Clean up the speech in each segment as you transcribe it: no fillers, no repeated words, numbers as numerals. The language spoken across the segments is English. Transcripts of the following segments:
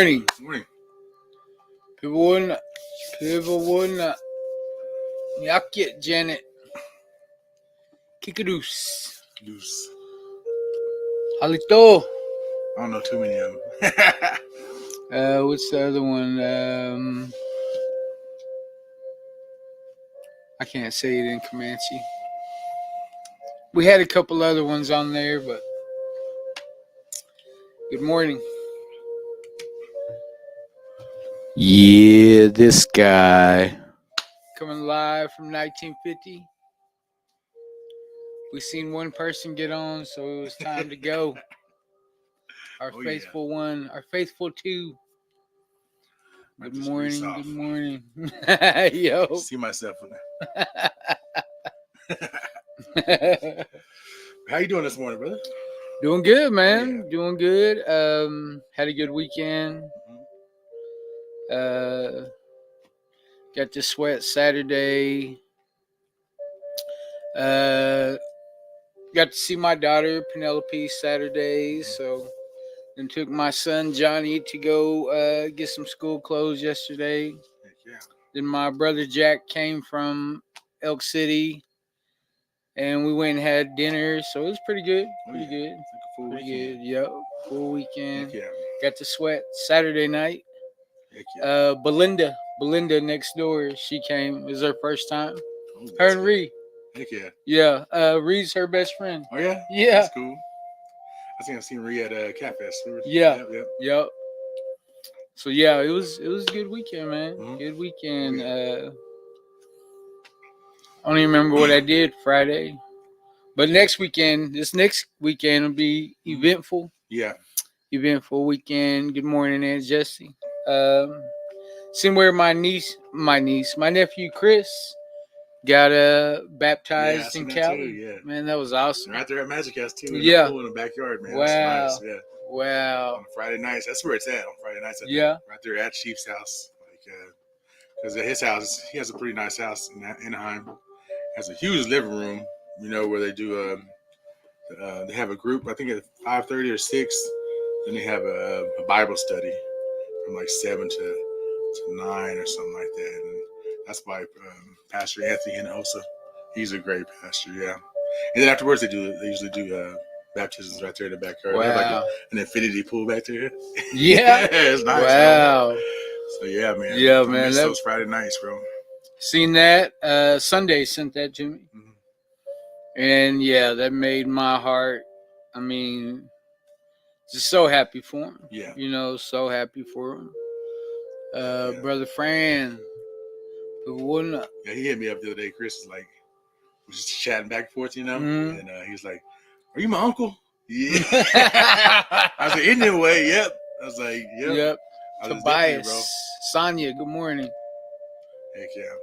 morning. Morning. Pivowana. Yakit Janet. Kikadoos. Loose. Halito. I don't know too many of them. What's the other one? I can't say it in Comanche. We had a couple other ones on there, but good morning. Yeah, this guy. Coming live from 1950. We seen one person get on, so it was time to go. Our faithful one, our faithful two. Good morning, good morning. Yo. See myself in there. How you doing this morning, brother? Doing good, man. Yeah. Doing good. Had a good weekend. Got to sweat Saturday. Got to see my daughter Penelope Saturday, so then took my son Johnny to go get some school clothes yesterday. Yeah. Then my brother Jack came from Elk City, and we went and had dinner, so it was pretty good. Pretty good. It's like a full pretty weekend. good. Yep. Full weekend. Yeah. Got to sweat Saturday night. Yeah. Belinda next door, she came. It was her first time. Oh, her and Ree. Heck yeah. Yeah. Ree's her best friend. Oh yeah. Yeah. That's cool. I think I've seen Ree at Cat Fest. Yeah. Yep. So yeah, it was a good weekend, man. Mm-hmm. Good weekend. I don't even remember what I did Friday, but this next weekend will be eventful. Yeah. Eventful weekend. Good morning, Aunt Jessie. Seen where my nephew Chris got baptized in Cali. Yeah. Man, that was awesome. Right there at Magic House too. Yeah. In the backyard, man. Wow. That's nice. Yeah. Wow. On Friday nights, that's where it's at. On Friday nights, yeah. Right there at Chief's house, because at his house, he has a pretty nice house in Anaheim. Has a huge living room, where they do. They have a group. I think at 5:30 or 6. Then they have a Bible study from like 7 to 9 or something like that. And that's by Pastor Anthony Hinojosa. He's a great pastor, yeah. And then afterwards, they usually do baptisms right there in the backyard. Wow. They have like an infinity pool back there. Yeah. It's nice. Wow. Man. So yeah, man. Yeah, man. That was Friday nights, bro. Seen that. Sunday sent that to me. Mm-hmm. And yeah, that made my heart. I mean, just so happy for him. Yeah. So happy for him. Yeah. Brother Fran. Yeah, he hit me up the other day. Chris is like, we're just chatting back and forth, Mm-hmm. And he was like, "Are you my uncle?" Yeah. I was like, "In your way, yep." I was like, "Yep." Tobias, Sonia, good morning. Heck yeah.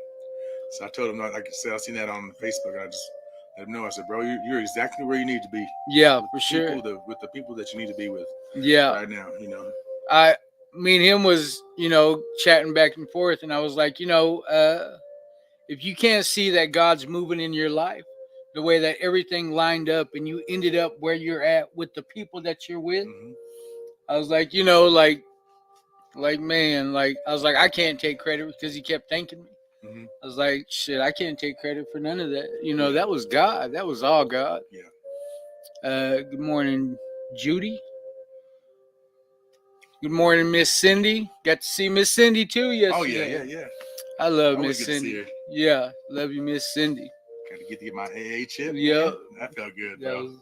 So I told him, like I said, I seen that on Facebook. I just let him know. I said, "Bro, you're exactly where you need to be." Yeah, for sure. With the people that you need to be with. Yeah. Right now, Me and him was, chatting back and forth, and I was like, if you can't see that God's moving in your life, the way that everything lined up and you ended up where you're at with the people that you're with, mm-hmm. I was like, man, I was like, I can't take credit because he kept thanking me. Mm-hmm. I was like, shit, I can't take credit for none of that. That was God. That was all God. Yeah. Good morning, Judy. Good morning, Miss Cindy. Got to see Miss Cindy too yesterday. Oh yeah. I love Miss Cindy. Yeah, love you, Miss Cindy. Got to get my AA chip. Yeah, that felt good, bro.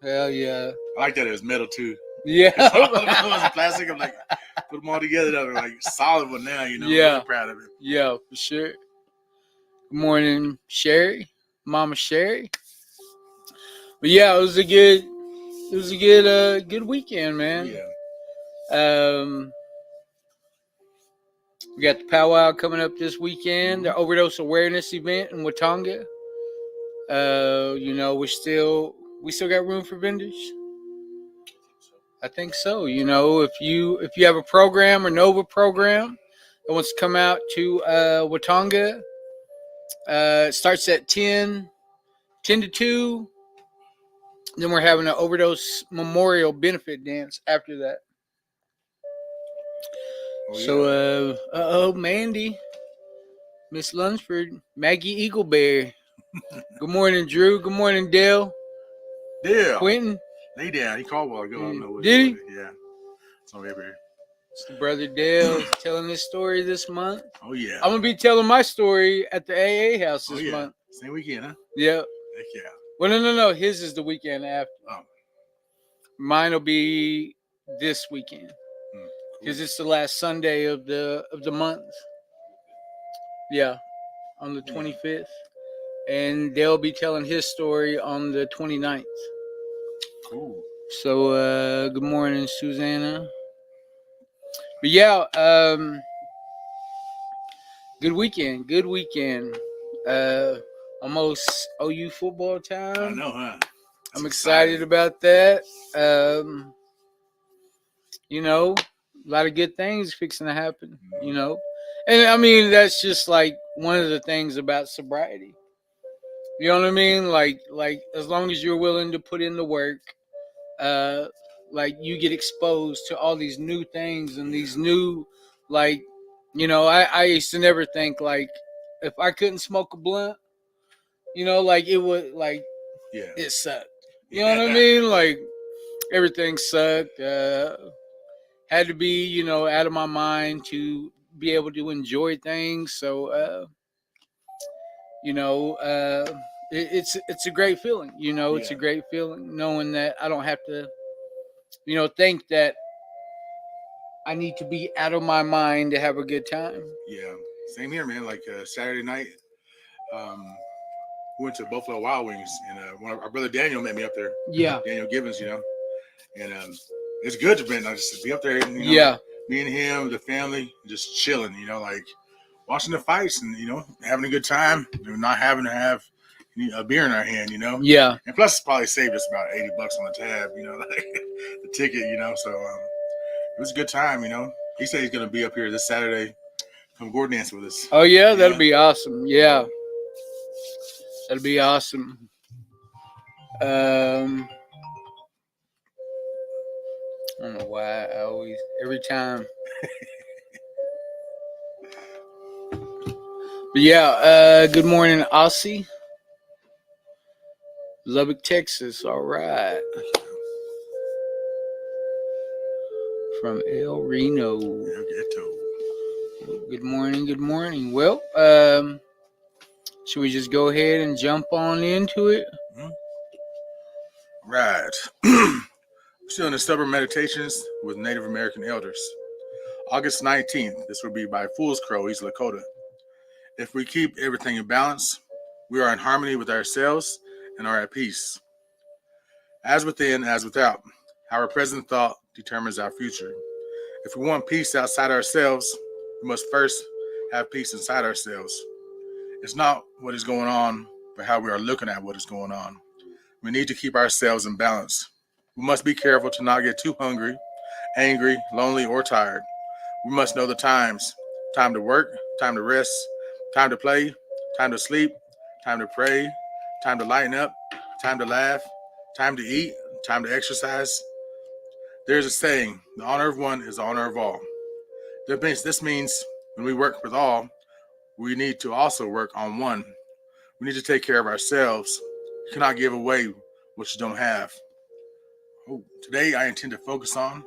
Hell yeah. I like that it was metal too. Yeah, it was plastic. I'm like, put them all together. They're like solid one now. Yeah, I'm proud of it. Yeah, for sure. Good morning, Sherry, Mama Sherry. But yeah, it was a good weekend, man. Yeah. We got the powwow coming up this weekend, the overdose awareness event in Watonga. We still got room for vendors. I think so. If you have a program or know of a program that wants to come out to Watonga, it starts at 10 to 2. Then we're having an overdose memorial benefit dance after that. So, Mandy, Miss Lunsford, Maggie Eagleberry. Good morning, Drew. Good morning, Dale. Dale. Quentin. Lay down. He called a while ago. I don't know what Did he? Yeah. So maybe. It's the brother Dale telling his story this month. Oh yeah. I'm gonna be telling my story at the AA house this month. Same weekend, huh? Yeah. Heck yeah. Well, no. His is the weekend after. Oh. Mine will be this weekend because it's the last Sunday of the month. Yeah, on the 25th, and they'll be telling his story on the 29th. Cool. So, good morning, Susanna. But yeah, good weekend. Almost OU football time. I know, huh? I'm excited about that. You know, a lot of good things fixing to happen, you know. And I mean, that's just like one of the things about sobriety. You know what I mean? Like as long as you're willing to put in the work, like you get exposed to all these new things and these new, like, you know, I used to never think like if I couldn't smoke a blunt, you know, like it would like it sucked. You know what I mean? Like everything sucked. Had to be, you know, out of my mind to be able to enjoy things. So, you know, it's a great feeling. You know, it's a great feeling knowing that I don't have to, you know, think that I need to be out of my mind to have a good time. Yeah, same here, man. Like Saturday night, we went to Buffalo Wild Wings, and our brother Daniel met me up there. Yeah, Daniel Gibbons, you know, and it's good to be up there. You know, me and him, the family, just chilling. You know, like watching the fights and, you know, having a good time, and not having to have a beer in our hand. You know. Yeah. And plus, it's probably saved us about $80 on the tab. You know, like the ticket. You know, so it was a good time. You know, he said he's gonna be up here this Saturday. Come Gordon dance with us. Oh yeah, that'll be awesome. Yeah. That'll be awesome. I don't know why I always every time. But yeah, good morning, Aussie. Lubbock, Texas. All right. From El Reno. Good morning. Well, should we just go ahead and jump on into it? Right. We're still in the Stubborn Meditations with Native American Elders. August 19th, this will be by Fool's Crow, East Lakota. If we keep everything in balance, we are in harmony with ourselves and are at peace. As within, as without, our present thought determines our future. If we want peace outside ourselves, we must first have peace inside ourselves. It's not what is going on, but how we are looking at what is going on. We need to keep ourselves in balance. We must be careful to not get too hungry, angry, lonely, or tired. We must know the times. Time to work, time to rest, time to play, time to sleep, time to pray, time to lighten up, time to laugh, time to eat, time to exercise. There's a saying, the honor of one is the honor of all. This means when we work with all, we need to also work on one. We need to take care of ourselves. You cannot give away what you don't have. Today, I intend to focus on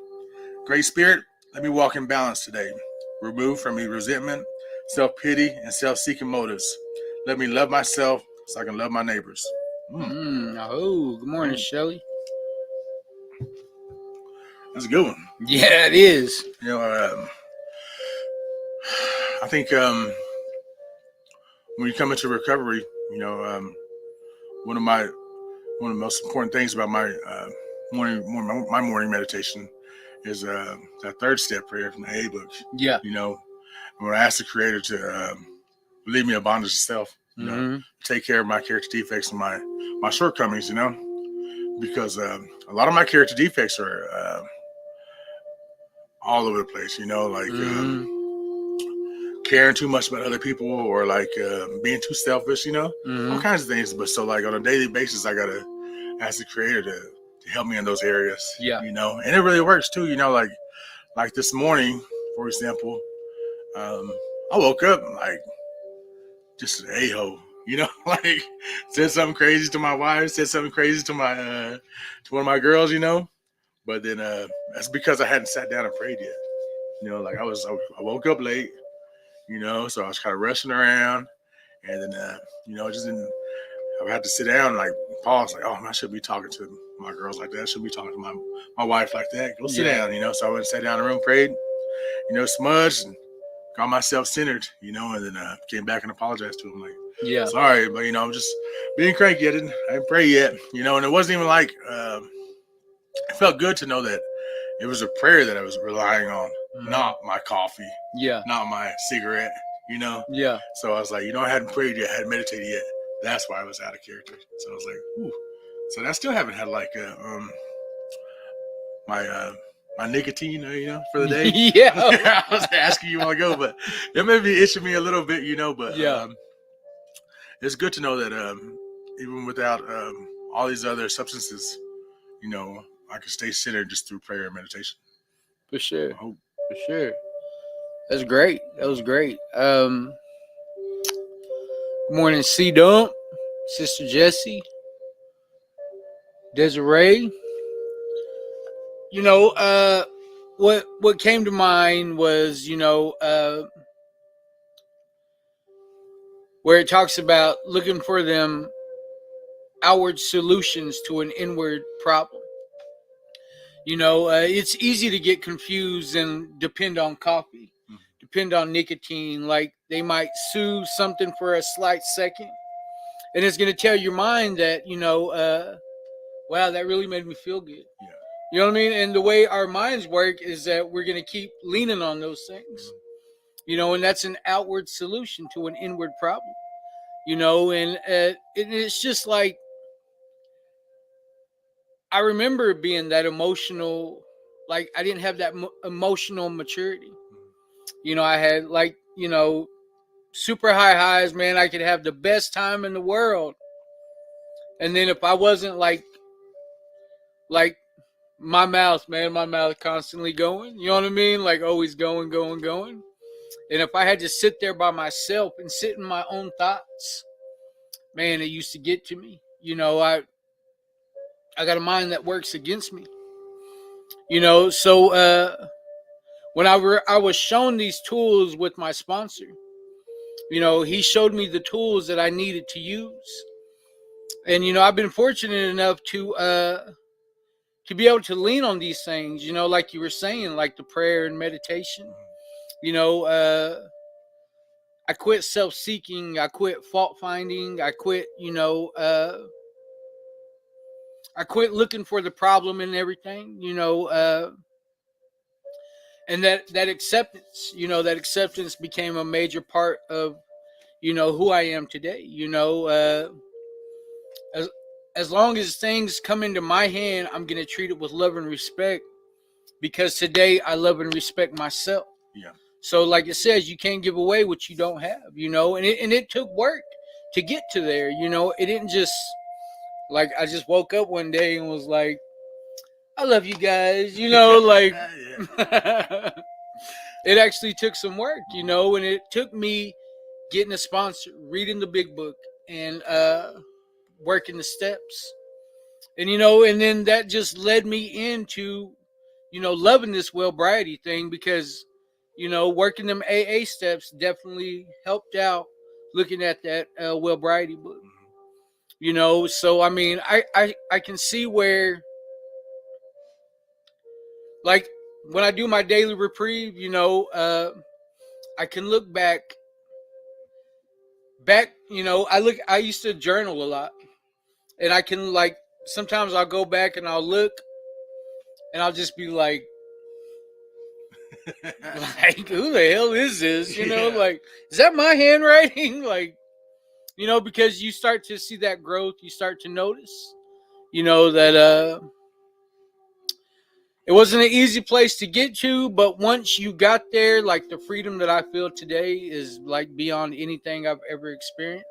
Great Spirit. Let me walk in balance today. Remove from me resentment, self-pity, and self-seeking motives. Let me love myself so I can love my neighbors. Good morning, Shelly. That's a good one. Yeah, it is. You know, I think when you come into recovery, you know, one of the most important things about my morning meditation is that third step prayer from the AA book. Yeah. You know, when I ask the Creator to leave me a bondage of self, you know, take care of my character defects and my shortcomings, you know, because a lot of my character defects are all over the place, you know, like caring too much about other people or like being too selfish, you know, all kinds of things. But so like on a daily basis, I gotta ask the Creator to help me in those areas, you know, and it really works too, you know, like this morning for example, I woke up like just an a-hole, like said something crazy to my wife, said something crazy to my to one of my girls, But then that's because I hadn't sat down and prayed yet. Like I woke up late, so I was kind of rushing around, and then just didn't. I had to sit down and like pause, like, oh man, I shouldn't be talking to my girls like that. I shouldn't be talking to my wife like that. Go sit down, So I went and sat down in the room, prayed, smudged, and got myself centered, and then came back and apologized to him, like, sorry, but I'm just being cranky. I didn't pray yet, and it wasn't even like it felt good to know that it was a prayer that I was relying on, not my coffee, not my cigarette, So I was like, I hadn't prayed yet, I hadn't meditated yet. That's why I was out of character. So I was like, ooh. So I still haven't had like my nicotine, for the day. Yeah. I was asking you a while ago, but it may be itching me a little bit, but it's good to know that even without all these other substances, I can stay centered just through prayer and meditation. For sure. For sure. That's great. That was great. Good morning, C Dump, Sister Jessie, Desiree. What came to mind was, where it talks about looking for them outward solutions to an inward problem. It's easy to get confused and depend on coffee, depend on nicotine. Like they might soothe something for a slight second, and it's going to tell your mind that, wow, that really made me feel good. Yeah. You know what I mean? And the way our minds work is that we're going to keep leaning on those things, and that's an outward solution to an inward problem, and it's just like, I remember being that emotional, like I didn't have that emotional maturity. I had like, super high highs, man. I could have the best time in the world. And then if I wasn't like my mouth constantly going, you know what I mean? Like always going. And if I had to sit there by myself and sit in my own thoughts, man, it used to get to me. I got a mind that works against me. So when I was shown these tools with my sponsor, he showed me the tools that I needed to use. And, I've been fortunate enough to be able to lean on these things, like you were saying, like the prayer and meditation. I quit self-seeking. I quit fault-finding. I quit, I quit looking for the problem in everything, and that acceptance, that acceptance became a major part of, who I am today. As long as things come into my hand, I'm going to treat it with love and respect, because today I love and respect myself. Yeah. So like it says, you can't give away what you don't have, and it took work to get to there. It didn't just, like, I just woke up one day and was like, I love you guys, like it actually took some work, and it took me getting a sponsor, reading the big book, and working the steps. And, and then that just led me into, loving this Wellbriety thing, because, working them AA steps definitely helped out looking at that Wellbriety book. So I mean, I can see where, like when I do my daily reprieve, I can look back, I used to journal a lot, and I can, like, sometimes I'll go back and I'll look and I'll just be like, who the hell is this? Like, is that my handwriting? Like, because you start to see that growth, you start to notice, that it wasn't an easy place to get to, but once you got there, like, the freedom that I feel today is like beyond anything I've ever experienced.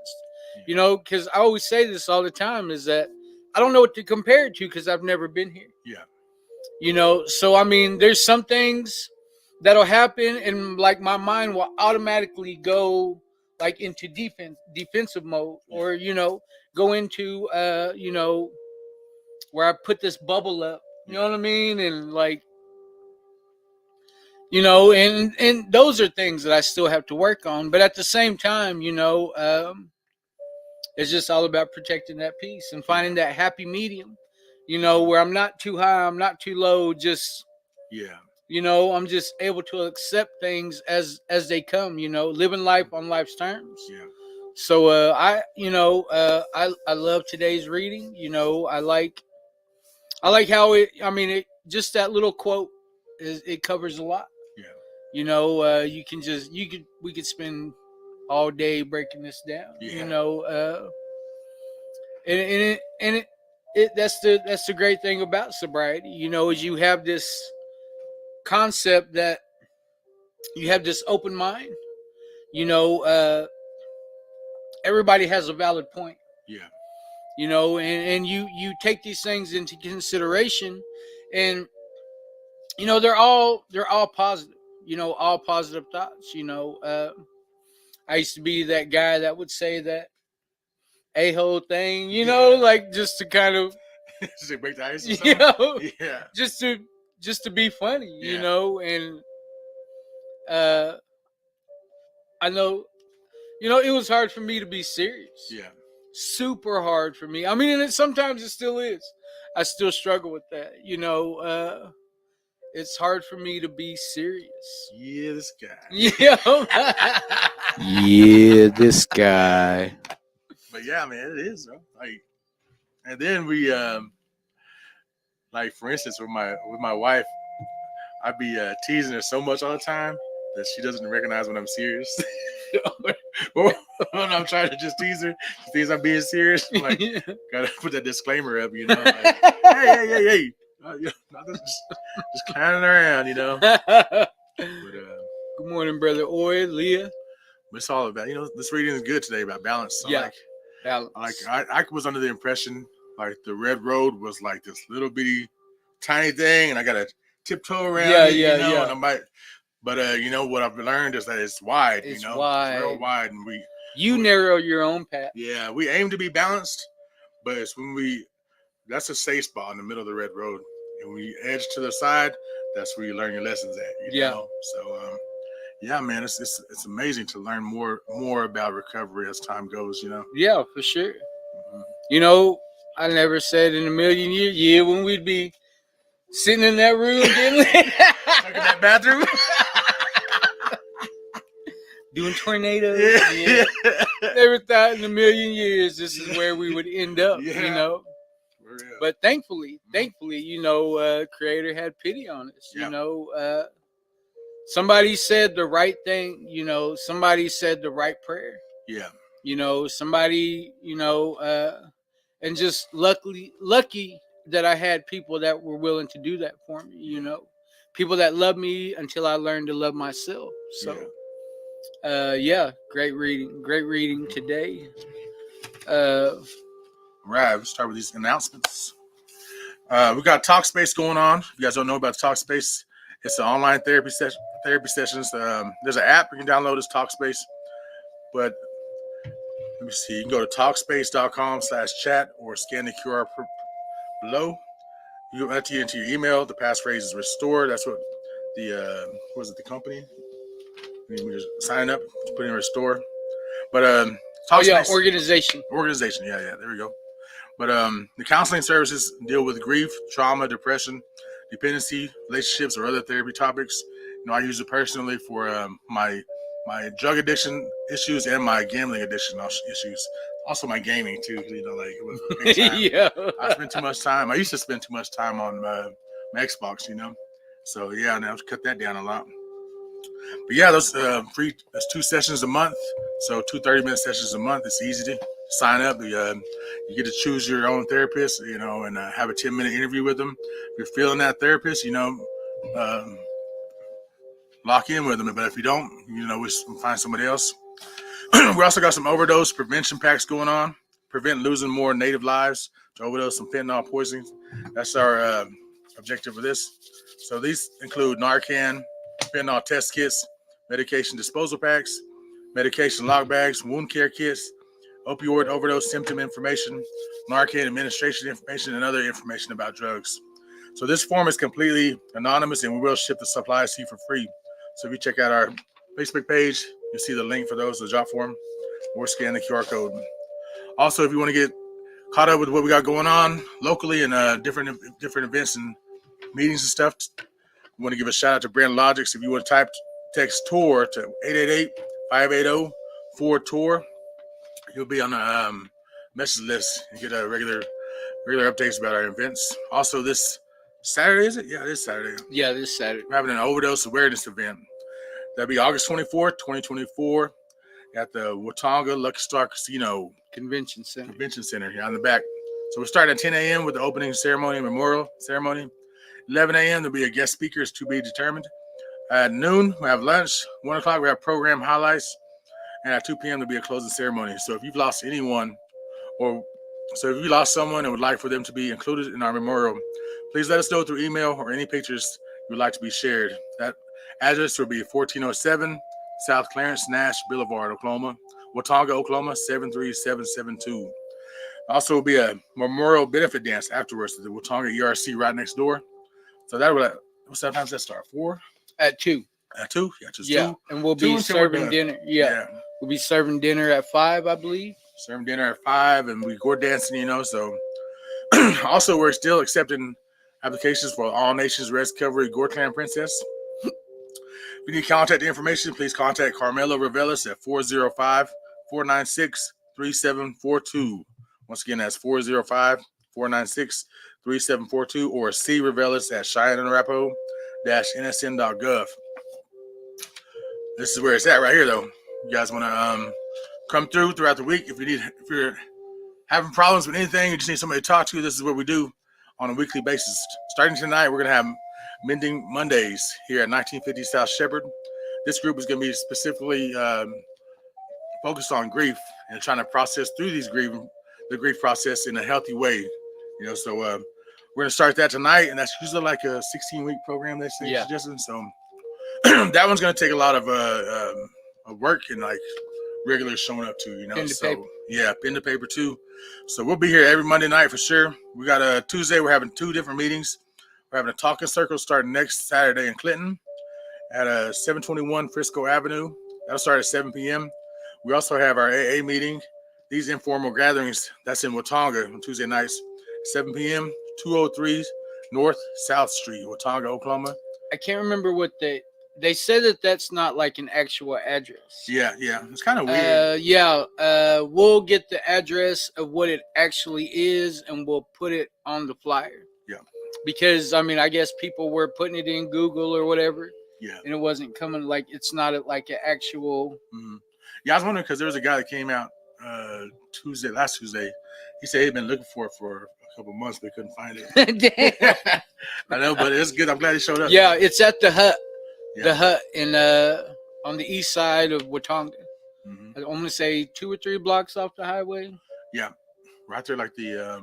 Because I always say this all the time, is that I don't know what to compare it to, because I've never been here. Yeah. So I mean, there's some things that'll happen, and like my mind will automatically go like into defensive mode, or go into where I put this bubble up. You know what I mean? And like, and those are things that I still have to work on. But at the same time, it's just all about protecting that peace and finding that happy medium, where I'm not too high, I'm not too low, just, I'm just able to accept things as they come, living life on life's terms. Yeah. So I love today's reading. I like how it just that little quote it covers a lot. Yeah. We could spend all day breaking this down. Yeah. That's the great thing about sobriety, is you have this concept that you have this open mind. Everybody has a valid point. Yeah. And you take these things into consideration, and they're all positive. All positive thoughts. I used to be that guy that would say that a-hole thing, like just to kind of just break the ice or something? Yeah. just to be funny, and I know, it was hard for me to be serious. Yeah. Super hard for me. I mean, and sometimes it still is. I still struggle with that. It's hard for me to be serious. Yeah, this guy. Yeah, this guy. But yeah, man, it is, bro. Like, and then we, like for instance, with my wife, I'd be teasing her so much all the time that she doesn't recognize when I'm serious. When I'm trying to just tease her, she thinks I'm being serious. I'm like, gotta put that disclaimer up, like, hey. Just clowning around, But, good morning, brother Oy, Leah. It's all about, this reading is good today about balance. So balance. I was under the impression like the red road was like this little bitty tiny thing, and I gotta tiptoe around it, and I might. But what I've learned is that it's wide. It's wide. It's real wide, and we narrow your own path. Yeah, we aim to be balanced, but it's when that's a safe spot in the middle of the red road, and when you edge to the side, that's where you learn your lessons at. You know? So yeah, man, it's amazing to learn more about recovery as time goes. Yeah, for sure. Mm-hmm. I never said in a million years, when we'd be sitting in that room, in that bathroom, doing tornadoes. Yeah. Never thought in a million years this is where we would end up. But thankfully, Creator had pity on us. Somebody said the right thing. Somebody said the right prayer. Yeah. Somebody. And just lucky that I had people that were willing to do that for me, people that love me until I learned to love myself. So, great reading today. Right, we'll start with these announcements. We got Talkspace going on. If you guys don't know about Talkspace, it's an online therapy sessions. There's an app you can download. It's Talkspace, but let me see. You can go to Talkspace.com/chat or scan the QR below. You enter into your email. The passphrase is restore. That's what the company? We just sign up, put in restore. But Talkspace, organization. Yeah, there we go. But the counseling services deal with grief, trauma, depression, dependency, relationships, or other therapy topics. I use it personally for my drug addiction issues and my gambling addiction issues. Also my gaming too, like it was a big time. I spent too much time. I used to spend too much time on my Xbox, So now I've cut that down a lot. But yeah, those free. There's 2 sessions a month, so 2 30-minute sessions a month. It's easy to sign up. You get to choose your own therapist, and have a 10-minute interview with them. If you're feeling that therapist, lock in with them. But if you don't, we find somebody else. We also got some overdose prevention packs going on. Prevent losing more native lives to overdose from fentanyl poisoning. That's our objective for this. So these include Narcan, fentanyl test kits, medication disposal packs, medication lock bags, wound care kits, opioid overdose symptom information, Narcan administration information, and other information about drugs. So this form is completely anonymous, and we will ship the supplies to you for free. So if you check out our Facebook page, you'll see the link for those, the drop form, or scan the QR code. Also, if you want to get caught up with what we got going on locally and different events and meetings and stuff, we want to give a shout out to Brand Logics. If you want to text TOUR to 888-580-4TOUR, you'll be on the message list and get regular updates about our events. Also, this Saturday, is it? Yeah, this Saturday. Yeah, this Saturday. We're having an overdose awareness event. That'll be August 24th, 2024 at the Watauga Lucky Star Casino Convention Center here on the back. So we're starting at 10 a.m. with the opening ceremony, memorial ceremony. 11 a.m. there'll be a guest speaker to be determined. At noon, we have lunch. 1 o'clock, we have program highlights. And at 2 p.m., there'll be a closing ceremony. So if you've lost someone and would like for them to be included in our memorial, please let us know through email or any pictures you would like to be shared. That address will be 1407 South Clarence Nash Boulevard, Oklahoma, Watauga, Oklahoma, 73772. Also will be a memorial benefit dance afterwards at the Watauga ERC right next door. So that will, what's that time does that start? 4? At 2. At 2? Yeah, just 2. And we'll be serving dinner. Yeah. We'll be serving dinner at 5, I believe. Serving dinner at 5, and we go dancing, so. Also, we're still accepting applications for All Nations Res Recovery Gore Clan Princess. If you need contact information, please contact Carmelo Revelis at 405-496-3742. Once again, that's 405-496-3742, or C. Revelis at CheyenneArapaho-NSN.gov. This is where it's at right here, though. You guys want to come throughout the week. If you're having problems with anything, you just need somebody to talk to, this is what we do on a weekly basis. Starting tonight, we're going to have Mending Mondays here at 1950 South Shepherd. This group is going to be specifically focused on grief and trying to process through the grief process in a healthy way. So we're going to start that tonight, and that's usually like a 16-week program they say. Yeah. Suggesting. So that one's going to take a lot of work and like regular showing up to, Pen to paper. Yeah, pen to paper too. So we'll be here every Monday night for sure. We got a Tuesday. We're having 2 different meetings. We're having a talking circle starting next Saturday in Clinton at 721 Frisco Avenue. That'll start at 7 p.m. We also have our AA meeting. These informal gatherings, that's in Watauga on Tuesday nights, 7 p.m., 203 North South Street, Watauga, Oklahoma. I can't remember what they said that's not like an actual address. Yeah. It's kind of weird. We'll get the address of what it actually is, and we'll put it on the flyer. Yeah. Because, I guess people were putting it in Google or whatever. Yeah. And it wasn't coming it's not like an actual. Mm-hmm. Yeah, I was wondering because there was a guy that came out last Tuesday. He said he'd been looking for it for a couple months, but couldn't find it. I know, but it's good. I'm glad he showed up. Yeah, it's at the Hut. Yeah. The Hut on the east side of Watauga. Mm-hmm. I'm going to say 2 or 3 blocks off the highway. Yeah, right there, like the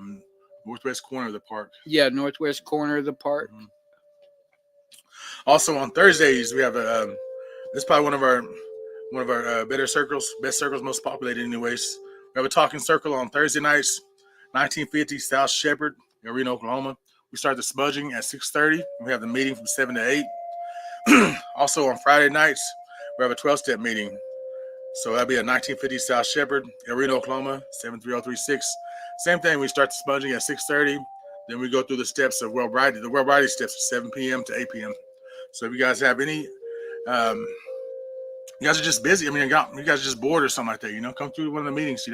northwest corner of the park. Yeah, northwest corner of the park. Mm-hmm. Also on Thursdays, we have this is probably one of our best circles, most populated anyways. We have a talking circle on Thursday nights, 1950 South Shepherd, Reno, Oklahoma. We start the smudging at 6:30. We have the meeting from 7 to 8. Also on Friday nights, we have a 12-step meeting. So that'll be at 1950 South Shepherd, Reno, Oklahoma, 73036. Same thing, we start the smudging at 6:30. Then we go through the steps of well-brighty. The well-brighty steps are 7 p.m. to 8 p.m. So if you guys have any, you guys are just busy. You guys are just bored or something like that, come through one of the meetings,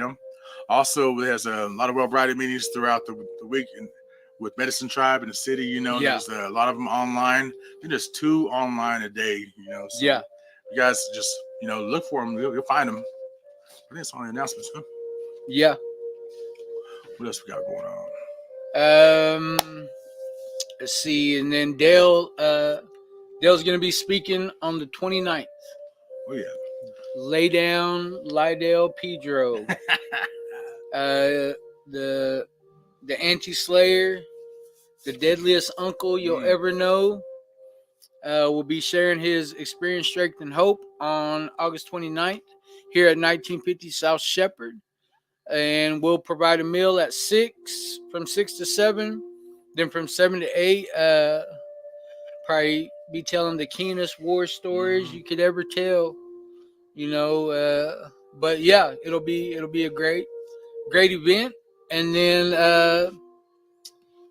Also, there's a lot of well-brighty meetings throughout the week and with Medicine Tribe in the city, Yeah. There's a lot of them online. There's 2 online a day, So Yeah. You guys just, look for them. You'll find them. I think it's on the announcements, huh? Yeah. What else we got going on? Let's see. And then Dale's going to be speaking on the 29th. Oh, yeah. Lydale Pedro. The anti-slayer, the deadliest uncle you'll ever know. will be sharing his experience, strength, and hope on August 29th here at 1950 South Shepherd. And we'll provide a meal at 6, from 6 to 7. Then from 7 to 8, probably be telling the keenest war stories you could ever tell. But yeah, it'll be a great event. And then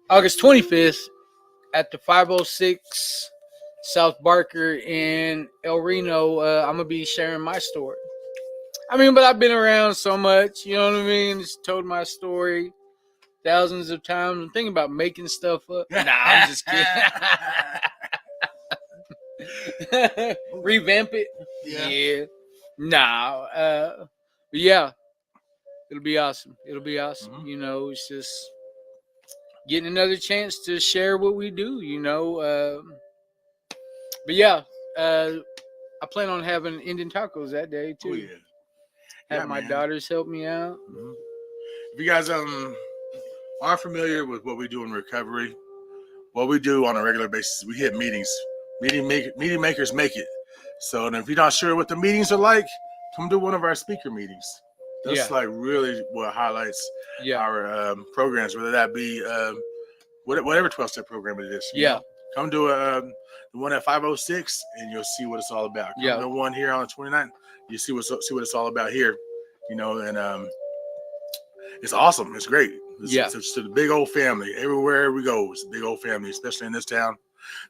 August 25th at the 506 South Barker in El Reno, I'm gonna be sharing my story. I mean, but I've been around so much, you know what I mean? Just told my story thousands of times. I'm thinking about making stuff up. Nah, I'm just kidding. Revamp it. Yeah. Nah. But yeah, it'll be awesome. It's just getting another chance to share what we do, But yeah, I plan on having Indian tacos that day too. Oh, yeah. Have my daughters help me out. If you guys aren't familiar with what we do in recovery, what we do on a regular basis, we hit meetings. Meeting makers make it. So, and if you're not sure what the meetings are like, come to one of our speaker meetings. That's like really what highlights our programs, whether that be whatever 12-step program it is. You know? Come to the one at 506, and you'll see what it's all about. Come to the one here on the 29th, you see what it's all about here. And it's awesome. It's great. It's just a big old family. Everywhere we go, it's a big old family, especially in this town.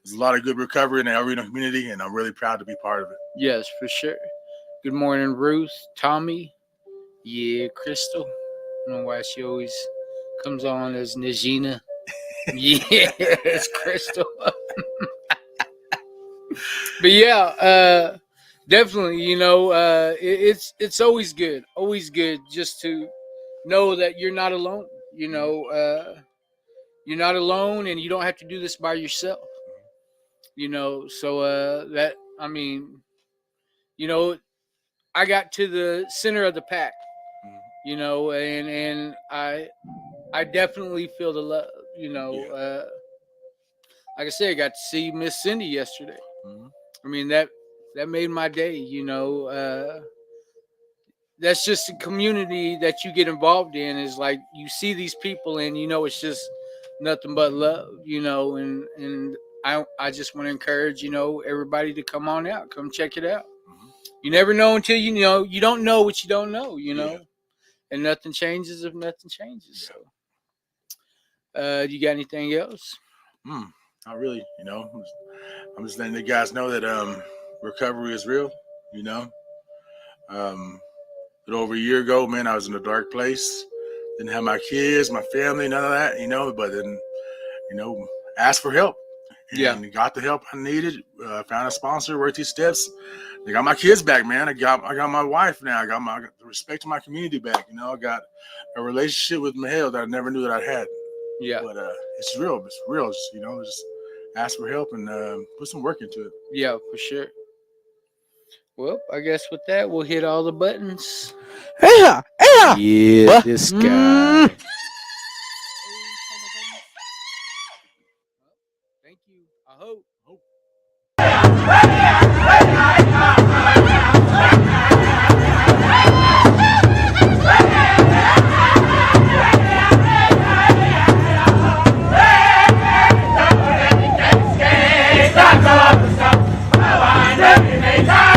There's a lot of good recovery in the El Reno community, and I'm really proud to be part of it. Yes, for sure. Good morning, Ruth, Tommy. Yeah, Crystal. I don't know why she always comes on as Najina. Yeah, it's Crystal. But yeah, definitely, it's always good just to know that you're not alone. You're not alone, and you don't have to do this by yourself. I got to the center of the pack, and I definitely feel the love, like I said, I got to see Miss Cindy yesterday. I mean, that made my day, that's just a community that you get involved in, is like you see these people and it's just nothing but love, and I just want to encourage, everybody to come on out, come check it out. You never know until you don't know what you don't know, and nothing changes if nothing changes. So, you got anything else? Not really, I'm just letting the guys know that recovery is real, But over a year ago, man, I was in a dark place. Didn't have my kids, my family, none of that, but then, asked for help. And got the help I needed. Found a sponsor, worked these steps. I got my kids back, man. I got my wife now. I got the respect to my community back. I got a relationship with Mahel that I never knew that I had. Yeah. But it's real. It's real. Just ask for help and put some work into it. Yeah, for sure. Well, I guess with that, we'll hit all the buttons. Yeah, this guy. Thank you. I hope. Stop!